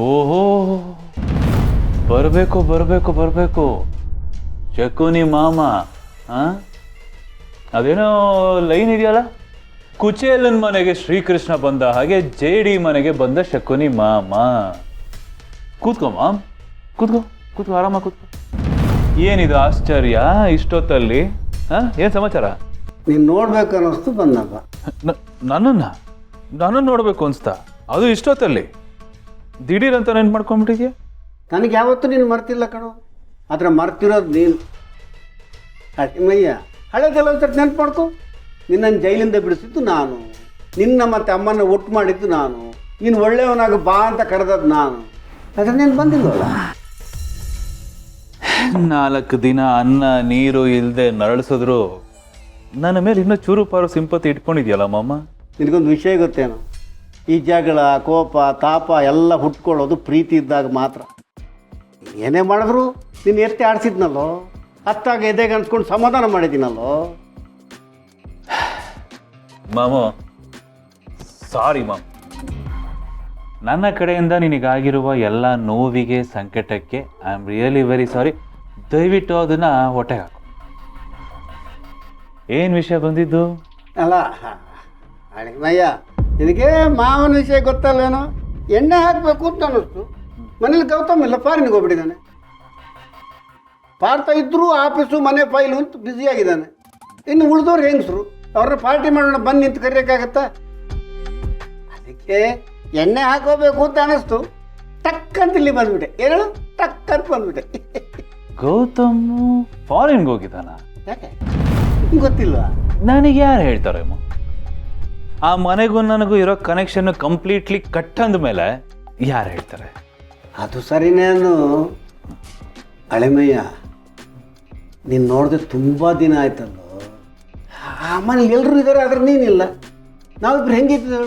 ಓಹೋ, ಬರಬೇಕು ಬರಬೇಕು ಬರಬೇಕು. ಶಕುನಿ ಮಾಮ. ಅದೇನೋ ಲೈನ್ ಇದೆಯಲ್ಲ, ಕುಚೇಲನ್ ಮನೆಗೆ ಶ್ರೀಕೃಷ್ಣ ಬಂದ ಹಾಗೆ ಜೇಡಿ ಮನೆಗೆ ಬಂದ ಶಕುನಿ ಮಾಮ. ಕೂತ್ಕೋ ಮಾಮ್, ಕೂತ್ಕೋ ಕೂತ್ಕೋ, ಆರಾಮ ಕೂತ್ಕೋ. ಏನಿದು ಆಶ್ಚರ್ಯ ಇಷ್ಟೊತ್ತಲ್ಲಿ? ಏನ್ ಸಮಾಚಾರ? ನೀನು ನೋಡ್ಬೇಕು ಅನ್ನಿಸ್ತು ಬಂದಪ್ಪ. ನನ್ನನ್ನು ನೋಡ್ಬೇಕು ಅನ್ಸ್ತಾ? ಅದು ಇಷ್ಟೊತ್ತಲ್ಲಿ ದಿಢೀರ್ ಅಂತ ನೆನ್ಪು ಮಾಡ್ಕೊಂಡ್ಬಿಟ್ಟಿದ್ಯಾ? ನನಗೆ ಯಾವತ್ತೂ ನೀನು ಮರ್ತಿಲ್ಲ ಕಣೋ, ಆದರೆ ಮರ್ತಿರೋದು ನೀನು. ಮಯ್ಯ, ಹಳೆದೆಲ್ಲ ಒಂದ್ಸರಿ ನೆನ್ಪು ಮಾಡ್ಕೊ. ನಿನ್ನನ್ನು ಜೈಲಿಂದ ಬಿಡಿಸಿದ್ದು ನಾನು, ನಿನ್ನ ಮತ್ತೆ ಅಮ್ಮನ ಒಟ್ಟು ಮಾಡಿದ್ದು ನಾನು, ನೀನು ಒಳ್ಳೆಯವನಾಗ ಬಾ ಅಂತ ಕರೆದದ್ದು ನಾನು. ಆದರೆ ನೀನು ಬಂದಿಲ್ವಲ್ಲ. 4 ದಿನ ಅನ್ನ ನೀರು ಇಲ್ಲದೆ ನರಳಿಸಿದ್ರು ನನ್ನ ಮೇಲೆ ಇನ್ನೂ ಚೂರು ಪಾರು ಸಿಂಪತಿ ಇಟ್ಕೊಂಡಿದ್ಯಲ್ಲ ಮಾಮ. ನಿನಗೊಂದು ವಿಷಯ ಗೊತ್ತೇನು? ಈ ಜಗಳ, ಕೋಪ, ತಾಪ ಎಲ್ಲ ಹುಟ್ಕೊಳ್ಳೋದು ಪ್ರೀತಿ ಇದ್ದಾಗ ಮಾತ್ರ. ಏನೇ ಮಾಡಿದ್ರು ನೀನು ಎತ್ತಿ ಆಡಿಸಿದ್ನಲ್ಲೋ, ಹತ್ತಾಗ ಎದೆಗೆ ಅನ್ಸ್ಕೊಂಡು ಸಮಾಧಾನ ಮಾಡಿದ್ದೀನಲ್ಲೋ. ಮಾಮ ಸಾರಿ ಮಾಮ್, ನನ್ನ ಕಡೆಯಿಂದ ನಿನಗಾಗಿರುವ ಎಲ್ಲ ನೋವಿಗೆ ಸಂಕಟಕ್ಕೆ I am really very sorry. ದಯವಿಟ್ಟು ಅದನ್ನು ಹೊಟ್ಟೆಗೆ ಹಾಕು. ಏನು ವಿಷಯ ಬಂದಿದ್ದು? ಅಲ್ಲ ಮಯ್ಯ, ನಿನಗೆ ಮಾವನ ವಿಷಯ ಗೊತ್ತಲ್ಲೇನೋ. ಎಣ್ಣೆ ಹಾಕಬೇಕು ಅಂತ ಅನ್ನಿಸ್ತು. ಮನೇಲಿ ಗೌತಮ್ ಇಲ್ಲ, ಫಾರಿನ್ಗೆ ಹೋಗ್ಬಿಟ್ಟಿದ್ದಾನೆ. ಪಾರ್ಥ ಇದ್ದರೂ ಆಫೀಸು ಮನೆ ಫೈಲು ಅಂತ ಬ್ಯುಸಿಯಾಗಿದ್ದಾನೆ. ಇನ್ನು ಉಳಿದವ್ರು ಹೆಂಗಸರು, ಅವ್ರನ್ನ ಪಾರ್ಟಿ ಮಾಡೋಣ ಬಂದು ನಿಂತು ಕರೆಯೋಕ್ಕಾಗತ್ತಾ? ಅದಕ್ಕೆ ಎಣ್ಣೆ ಹಾಕೋಬೇಕು ಅಂತ ಅನ್ನಿಸ್ತು. ಟಕ್ಕಂತ ಇಲ್ಲಿ ಬಂದ್ಬಿಟ್ಟೆ. ಹೇಳು, ಟಕ್ಕಂತ ಬಂದ್ಬಿಟ್ಟೆ. ಗೌತಮ್ ಫಾರಿನ್ಗೆ ಹೋಗಿದ್ದಾನ? ಯಾಕೆ ಗೊತ್ತಿಲ್ವಾ? ನನಗೆ ಯಾರು ಹೇಳ್ತಾರೆ ಅಮ್ಮ? ಆ ಮನೆಗೂ ನನಗೂ ಇರೋ ಕನೆಕ್ಷನ್ ಕಂಪ್ಲೀಟ್ಲಿ ಕಟ್ ಅಂದ ಮೇಲೆ ಯಾರು ಹೇಳ್ತಾರೆ? ಅದು ಸರಿನೇನು ಹಳೆಮಯ್ಯ, ನೀನು ನೋಡಿದ್ರೆ ತುಂಬ ದಿನ ಆಯ್ತಲ್ಲೋ. ಆ ಮನೇಲಿ ಎಲ್ಲರೂ ಇದ್ದಾರೆ, ಆದ್ರೆ ನೀನಿಲ್ಲ. ನಾವಿಬ್ರು ಹೆಂಗಿದ್ವಿ?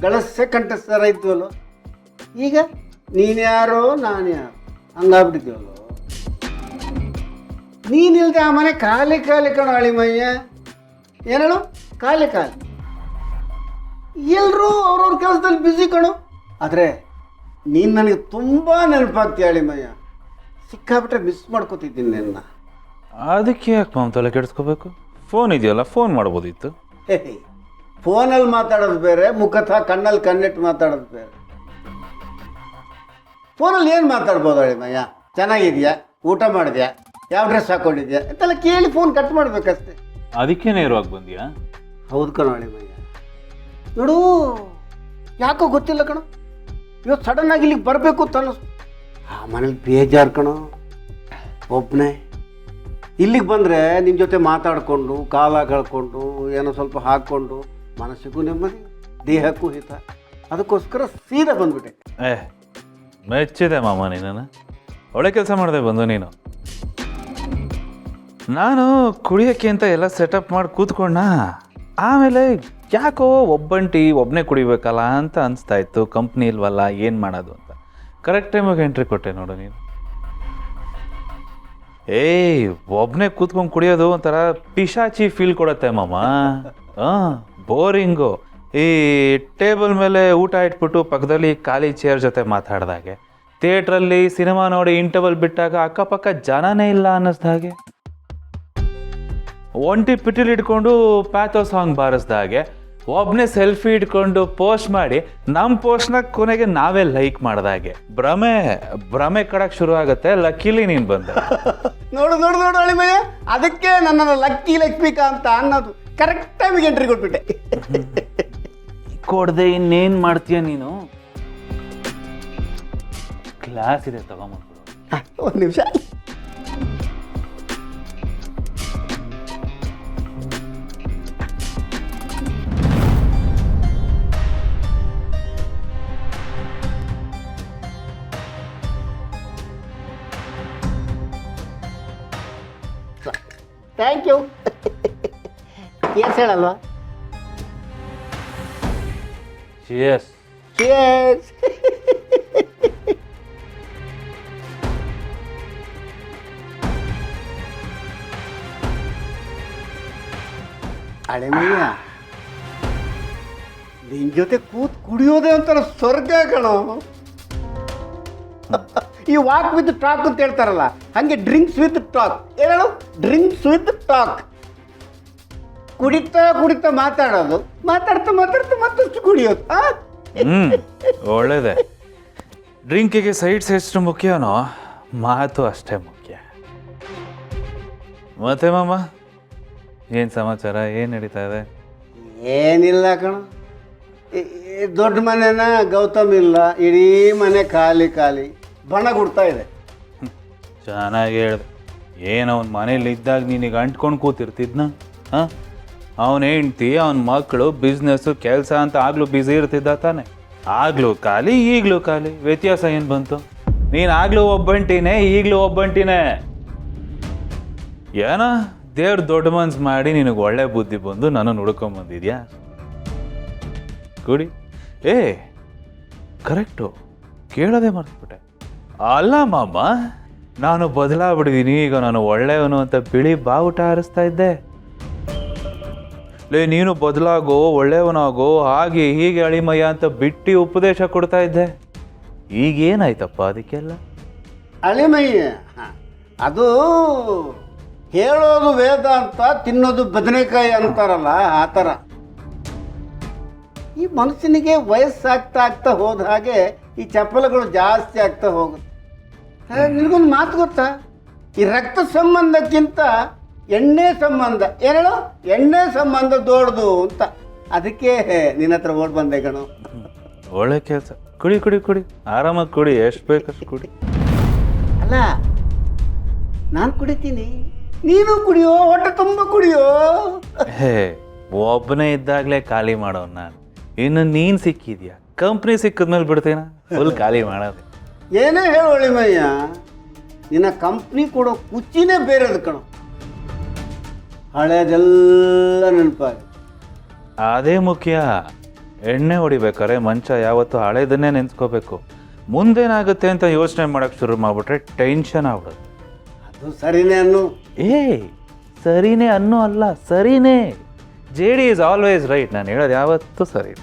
ಗಳಸೆ ಕಂಠಸ್ಥರ ಇದ್ವಲ್ಲೋ. ಈಗ ನೀನು ಯಾರೋ ನಾನು ಯಾರೋ ಹಂಗಾಗ್ಬಿಟ್ಟಿದ್ವಲ್ಲೋ. ನೀನಿಲ್ದೆ ಆ ಮನೆ ಖಾಲಿ ಖಾಲಿ ಕಣೋ ಹಳಿಮಯ್ಯ. ಏನೇಳು ಖಾಲಿ ಖಾಲಿ. ಎಲ್ಲರೂ ಅವ್ರವ್ರ ಕೆಲಸದಲ್ಲಿ ಬ್ಯುಸಿ ಕಣೋ. ಆದರೆ ನೀನು ನನಗೆ ತುಂಬ ನೆನಪಾಗ್ತೀಯ ಹಳಿಮಯ್ಯ. ಸಿಕ್ಕಾಬಿಟ್ರೆ ಮಿಸ್ ಮಾಡ್ಕೋತಿದ್ದೀನಿ ನಿನ್ನ. ಅದಕ್ಕೆ ಯಾಕೆ ಮಾಮ್ ತಲೆ ಕೆಡಿಸ್ಕೋಬೇಕು? ಫೋನ್ ಇದೆಯಲ್ಲ, ಫೋನ್ ಮಾಡ್ಬೋದಿತ್ತು. ಫೋನಲ್ಲಿ ಮಾತಾಡೋದು ಬೇರೆ, ಮುಖತಃ ಕಣ್ಣಲ್ಲಿ ಕಣ್ಣಿಟ್ಟು ಮಾತಾಡೋದು ಬೇರೆ. ಫೋನಲ್ಲಿ ಏನು ಮಾತಾಡ್ಬೋದು ಹಳಿಮಯ್ಯ? ಚೆನ್ನಾಗಿದೆಯಾ, ಊಟ ಮಾಡಿದ್ಯಾ, ಯಾವ ಡ್ರೆಸ್ ಹಾಕ್ಕೊಂಡಿದ್ಯಾ ಅಂತೆಲ್ಲ ಕೇಳಿ ಫೋನ್ ಕಟ್ ಮಾಡಬೇಕಷ್ಟೆ. ಅದಕ್ಕೆ ನೇರವಾಗಿ ಬಂದ್ಯಾ? ಹೌದು ಕಣೋ ಹಳಿಮಯ್ಯ. ನೋಡು, ಯಾಕೋ ಗೊತ್ತಿಲ್ಲ ಕಣೋ, ಇವತ್ತು ಸಡನ್ನಾಗಿ ಇಲ್ಲಿಗೆ ಬರಬೇಕು ಅಂತ ಅನ್ನಿಸ್ತು. ಆ ಮನೇಲಿ ಬೇಜಾರು ಕಣೋ, ಒಬ್ಬನೇ. ಇಲ್ಲಿಗೆ ಬಂದರೆ ನಿನ್ನ ಜೊತೆ ಮಾತಾಡಿಕೊಂಡು ಕಾಲ ಕಳ್ಕೊಂಡು ಏನೋ ಸ್ವಲ್ಪ ಹಾಕ್ಕೊಂಡು ಮನಸ್ಸಿಗೂ ನೆಮ್ಮದಿ, ದೇಹಕ್ಕೂ ಹಿತ. ಅದಕ್ಕೋಸ್ಕರ ಸೀದಾ ಬಂದ್ಬಿಟ್ಟೆ. ಮೆಚ್ಚಿದೆ ಮಾಮ, ನೀನು ಒಳ್ಳೆ ಕೆಲಸ ಮಾಡಿದೆ ಬಂದು ನೀನು. ನಾನು ಕುಡಿಯೋಕ್ಕೆ ಅಂತ ಎಲ್ಲ ಸೆಟಪ್ ಮಾಡಿ ಕೂತ್ಕೊಂಡ. ಆಮೇಲೆ ಯಾಕೋ ಒಬ್ಬನೇ ಕುಡಿಬೇಕಲ್ಲ ಅಂತ ಅನಿಸ್ತಾ ಇತ್ತು. ಕಂಪ್ನಿ ಇಲ್ವಲ್ಲ, ಏನು ಮಾಡೋದು ಅಂತ ಕರೆಕ್ಟ್ ಟೈಮಿಗೆ ಎಂಟ್ರಿ ಕೊಟ್ಟೆ ನೋಡು ನೀನು. ಒಬ್ಬನೇ ಕೂತ್ಕೊಂಡು ಕುಡಿಯೋದು ಒಂಥರ ಪಿಶಾಚಿ ಫೀಲ್ ಕೊಡುತ್ತೆ ಮಾಮ. ಬೋರಿಂಗು. ಈ ಟೇಬಲ್ ಮೇಲೆ ಊಟ ಇಟ್ಬಿಟ್ಟು ಪಕ್ಕದಲ್ಲಿ ಖಾಲಿ ಚೇರ್ ಜೊತೆ ಮಾತಾಡ್ದಾಗೆ, ಥಿಯೇಟ್ರಲ್ಲಿ ಸಿನಿಮಾ ನೋಡಿ ಇಂಟರ್ವಲ್ ಬಿಟ್ಟಾಗ ಅಕ್ಕಪಕ್ಕ ಜನನೇ ಇಲ್ಲ ಅನ್ನಿಸ್ದ ಹಾಗೆ, ಒಂಟಿ ಪಿಟಿಲ್ ಇಟ್ಕೊಂಡು ಪ್ಯಾಥೋ ಸಾಂಗ್ ಬಾರಿಸ್ದಾಗೆ, ಒಬ್ಬನೇ ಸೆಲ್ಫಿ ಇಟ್ಕೊಂಡು ಪೋಸ್ಟ್ ಮಾಡಿ ನಮ್ಮ ಪೋಸ್ಟ್ನ ಕೊನೆಗೆ ನಾವೇ ಲೈಕ್ ಮಾಡ್ದಾಗೆ ಭ್ರಮೆ ಕಡಕ್ಕೆ ಶುರು ಆಗುತ್ತೆ. ಲಕ್ಕಿಲಿ ನೀನು ಬಂದೆ. ನೋಡು ನೋಡು ನೋಡು ಹಳಿಮಯ್ಯ, ಅದಕ್ಕೆ ನನ್ನನ್ನು ಲಕ್ಕಿ ಲಕ್ಷ್ಮಿಕಾ ಅಂತ ಅನ್ನೋದು. ಕರೆಕ್ಟ್ ಟೈಮಿಗೆ ಎಂಟ್ರಿ ಕೊಟ್ಬಿಟ್ಟೆ. ಕೊಡದೆ ಇನ್ನೇನು ಮಾಡ್ತೀಯ ನೀನು? ಕ್ಲಾಸ್ ಇದೆ, ತಗೊಂಬಂದ್ಬಿಡು. ಒಂದು ನಿಮಿಷ. Thank you. ಎಸ್ ಹೇಳಲ್ವಾ? ಚಿಯರ್ಸ್. ಚಿಯರ್ಸ್. ಹಳೆಮಯ್ಯ, ನಿನ್ನ ಜೊತೆ ಕೂತ್ ಕುಡಿಯೋದೇ ಒಂಥರ ಸ್ವರ್ಗ ಕಣೋ. ಈ ವಾಕ್ ವಿತ್ ಟಾಕ್ ಅಂತ ಹೇಳ್ತಾರಲ್ಲ, ಹಂಗೆ ಡ್ರಿಂಕ್ಸ್ ವಿತ್ ಟಾಕ್. ಹೇಳು, ಡ್ರಿಂಕ್ಸ್ ವಿತ್ ಟಾಕ್. ಕುಡಿತಾ ಕುಡಿತಾ ಮಾತಾಡೋದು, ಮಾತಾಡ್ತಾ ಮಾತಾಡ್ತಾ ಮತ್ತಷ್ಟು ಕುಡಿಯೋದು. ಒಳ್ಳೇದೆ. ಡ್ರಿಂಕಿಗೆ ಸೈಡ್ಸ್ ಎಷ್ಟು ಮುಖ್ಯನೋ ಮಾತು ಅಷ್ಟೇ ಮುಖ್ಯ. ಮತ್ತೆ ಮಾಮ, ಏನು ಸಮಾಚಾರ, ಏನು ನಡೀತಾ ಇದೆ? ಏನಿಲ್ಲ ಕಣ, ದೊಡ್ಡ ಮನೆನ ಗೌತಮ್ ಇಲ್ಲ, ಇಡೀ ಮನೆ ಖಾಲಿ ಖಾಲಿ ಬಣ ಗುಡ್ತಾ ಇದೆ. ಚೆನ್ನಾಗಿ ಹೇಳ್ದೆ. ಏನು ಅವನ ಮನೇಲಿ ಇದ್ದಾಗ ನೀನೀಗ ಅಂಟ್ಕೊಂಡು ಕೂತಿರ್ತಿದ್ನ? ಹಾಂ, ಅವನ ಹೆಂಡ್ತಿ, ಅವನ ಮಕ್ಕಳು, ಬಿಸ್ನೆಸ್ಸು, ಕೆಲಸ ಅಂತ ಆಗಲೂ ಬ್ಯುಸಿ ಇರ್ತಿದ್ದ ತಾನೆ. ಆಗಲೂ ಖಾಲಿ, ಈಗಲೂ ಖಾಲಿ. ವ್ಯತ್ಯಾಸ ಏನು ಬಂತು? ನೀನು ಆಗಲೂ ಒಬ್ಬಂಟಿನೇ, ಈಗಲೂ ಒಬ್ಬಂಟಿನೇ. ಏನೋ ದೇವ್ರ ದೊಡ್ಡ ಮನ್ಸು ಮಾಡಿ ನಿನಗೆ ಒಳ್ಳೆ ಬುದ್ಧಿ ಬಂದು ನಾನು ಹುಡ್ಕೊಂಬಂದಿದ್ಯಾ. ಕುಡಿ. ಕರೆಕ್ಟು, ಕೇಳೋದೇ ಮರ್ತ್ಬಿಟ್ಟೆ. ಅಲ್ಲ ಮಾಮ, ನಾನು ಬದಲಾಗ್ಬಿಟ್ಟಿದ್ದೀನಿ, ಈಗ ನಾನು ಒಳ್ಳೆಯವನು ಅಂತ ಬಿಳಿ ಬಾವುಟ ಹಾರಿಸ್ತಾ ಇದ್ದೆ. ನೀನು ಬದಲಾಗೋ, ಒಳ್ಳೆಯವನಾಗೋ, ಹಾಗೆ ಹೀಗೆ ಅಳಿಮಯ್ಯ ಅಂತ ಬಿಟ್ಟು ಉಪದೇಶ ಕೊಡ್ತಾ ಇದ್ದೆ. ಈಗೇನಾಯ್ತಪ್ಪ ಅದಕ್ಕೆಲ್ಲ? ಅಳಿಮಯ್ಯ ಅದು ಹೇಳೋದು ವೇದ ಅಂತ, ತಿನ್ನೋದು ಬದನೆಕಾಯಿ ಅಂತಾರಲ್ಲ, ಆ ಥರ. ಈ ಮನುಷ್ಯನಿಗೆ ವಯಸ್ಸಾಗ್ತಾ ಆಗ್ತಾ ಹೋದ ಹಾಗೆ ಈ ಚಪ್ಪಲಗಳು ಜಾಸ್ತಿ ಆಗ್ತಾ ಹೋಗುತ್ತೆ. ನಿನಗೊಂದು ಮಾತು ಗೊತ್ತಾ? ಈ ರಕ್ತ ಸಂಬಂಧಕ್ಕಿಂತ ಎಣ್ಣೆ ಸಂಬಂಧ, ಹೇಳು, ಎಣ್ಣೆ ಸಂಬಂಧ ದೊಡ್ಡದು ಅಂತ. ಅದಕ್ಕೆ ನಿನ್ನ ಹತ್ರ ಓಡ್ ಬಂದೆ ಕಣೋ. ಒಳ್ಳೆ ಕೆಲಸ. ಕುಡಿ ಕುಡಿ ಕುಡಿ, ಆರಾಮಾಗಿ ಕುಡಿ, ಎಷ್ಟು ಬೇಕಷ್ಟು ಕುಡಿ. ಅಲ್ಲ, ನಾನು ಕುಡಿತೀನಿ, ನೀನು ಕುಡಿಯೋ, ಹೊಟ್ಟೆ ತುಂಬ ಕುಡಿಯೋ. ಒಬ್ಬನೇ ಇದ್ದಾಗಲೇ ಖಾಲಿ ಮಾಡೋನು ನಾನು. ಇನ್ನು ನೀನು ಸಿಕ್ಕಿದ್ಯಾ, ಕಂಪ್ನಿ ಸಿಕ್ಕಿದ್ಮೇಲೆ ಬಿಡ್ತೇನ ಫುಲ್ ಖಾಲಿ ಮಾಡೋದು. ಏನೇ ಹೇಳು ಅಳಿಮಯ್ಯ, ನಿನ್ನ ಕಂಪ್ನಿ ಕೊಡೋ ಕುಚ್ಚಿನೇ ಬೇರೆದು ಕಣೋ. ಹಳೇದೆಲ್ಲ ನೆನಪಾಗಿ. ಅದೇ ಮುಖ್ಯ. ಎಣ್ಣೆ ಹೊಡಿಬೇಕಾರೆ ಮಂಚ ಯಾವತ್ತೂ ಹಳೇದನ್ನೇ ನೆನ್ಸ್ಕೋಬೇಕು. ಮುಂದೇನಾಗುತ್ತೆ ಅಂತ ಯೋಚನೆ ಮಾಡೋಕ್ಕೆ ಶುರು ಮಾಡಿಬಿಟ್ರೆ ಟೆನ್ಷನ್ ಆಗ್ಬಿಡೋದು. ಅದು ಸರಿನೇ ಅನ್ನು. ಸರಿನೇ ಅನ್ನೋ ಅಲ್ಲ, ಸರಿನೇ. JD is always right. ನಾನು ಹೇಳೋದು ಯಾವತ್ತೂ ಸರಿ.